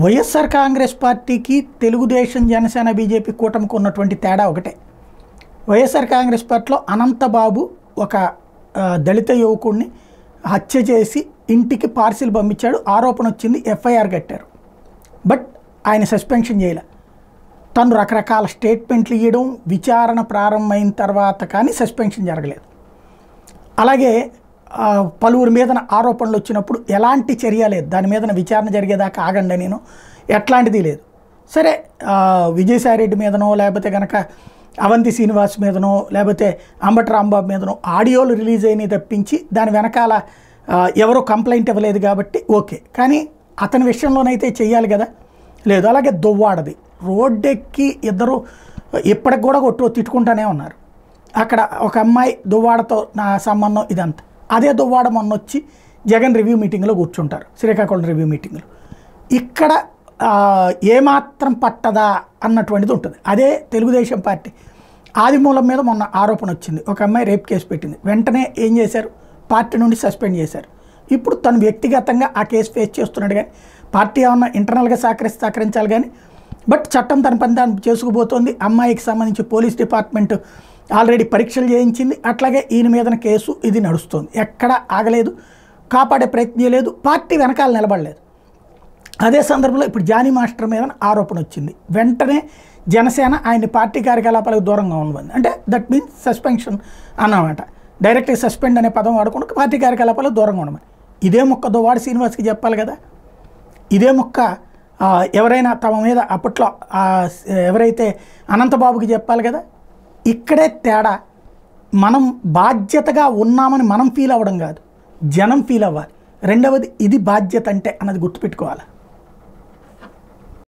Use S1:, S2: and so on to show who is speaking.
S1: వైఎస్ఆర్ కాంగ్రెస్ పార్టీకి తెలుగుదేశం జనసేన బీజేపీ కూటమికి ఉన్నటువంటి తేడా ఒకటే. వైఎస్ఆర్ కాంగ్రెస్ పార్టీలో అనంతబాబు ఒక దళిత యువకుడిని హత్య చేసి ఇంటికి పార్సిల్ పంపించాడు, ఆరోపణ వచ్చింది, ఎఫ్ఐఆర్ కట్టారు. బట్ ఆయన సస్పెన్షన్ చేయలే. తను రకరకాల స్టేట్మెంట్లు ఇవ్వడం, విచారణ ప్రారంభమైన తర్వాత కానీ సస్పెన్షన్ జరగలేదు. అలాగే పలువురి మీద ఆరోపణలు వచ్చినప్పుడు ఎలాంటి చర్య లేదు, దాని మీద విచారణ జరిగేదాకా ఆగండి నేను, ఎట్లాంటిది లేదు. సరే, విజయసాయిరెడ్డి మీదనో లేకపోతే కనుక అవంతి శ్రీనివాస్ మీదనో లేకపోతే అంబటి రాంబాబు మీదనో ఆడియోలు రిలీజ్ అయినాయి తప్పించి దాని వెనకాల ఎవరో కంప్లైంట్ ఇవ్వలేదు కాబట్టి ఓకే. కానీ అతని విషయంలోనైతే చెయ్యాలి కదా, లేదు. అలాగే దువ్వాడది రోడ్డెక్కి ఇద్దరు ఇప్పటికి కూడా తిట్టుకుంటూనే ఉన్నారు. అక్కడ ఒక అమ్మాయి దువ్వాడతో నా సంబంధం ఇదంతా, అదే దువ్వాడ మొన్న వచ్చి జగన్ రివ్యూ మీటింగ్లో కూర్చుంటారు, శ్రీకాకుళం రివ్యూ మీటింగ్లో. ఇక్కడ ఏమాత్రం పట్టదా అన్నటువంటిది ఉంటుంది. అదే తెలుగుదేశం పార్టీ ఆదిమూలం మీద మొన్న ఆరోపణ వచ్చింది, ఒక అమ్మాయి రేప్ కేసు పెట్టింది, వెంటనే ఏం చేశారు, పార్టీ నుండి సస్పెండ్ చేశారు. ఇప్పుడు తను వ్యక్తిగతంగా ఆ కేసు ఫేస్ చేస్తున్నాడు. కానీ పార్టీ ఏమన్నా ఇంటర్నల్గా సహకరించాలి కానీ, బట్ చట్టం తన పని దాన్ని చేసుకుపోతుంది. అమ్మాయికి సంబంధించి పోలీస్ డిపార్ట్మెంట్ ఆల్రెడీ పరీక్షలు చేయించింది. అట్లాగే ఈయన మీదన కేసు ఇది నడుస్తుంది, ఎక్కడ ఆగలేదు, కాపాడే ప్రయత్నం లేదు, పార్టీ వెనకాల నిలబడలేదు. అదే సందర్భంలో ఇప్పుడు జానీ మాస్టర్ మీద ఆరోపణ వచ్చింది, వెంటనే జనసేన ఆయన్ని పార్టీ కార్యకలాపాలకు దూరంగా ఉండమంది. అంటే దట్ మీన్స్ సస్పెన్షన్ అన్నమాట. డైరెక్ట్గా సస్పెండ్ అనే పదం వాడుకుంటూ పార్టీ కార్యకలాపాలకు దూరంగా ఉండమని. ఇదే మొక్క దువ్వాడ శ్రీనివాస్కి చెప్పాలి కదా, ఇదే మొక్క ఎవరైనా తమ మీద అప్పట్లో ఎవరైతే అనంతబాబుకి చెప్పాలి కదా. ఇక్కడే తేడా. మనం బాధ్యతగా ఉన్నామని మనం ఫీల్ అవ్వడం కాదు, జనం ఫీల్ అవ్వాలి. రెండవది ఇది బాధ్యత అంటే అన్నది గుర్తుపెట్టుకోవాలి.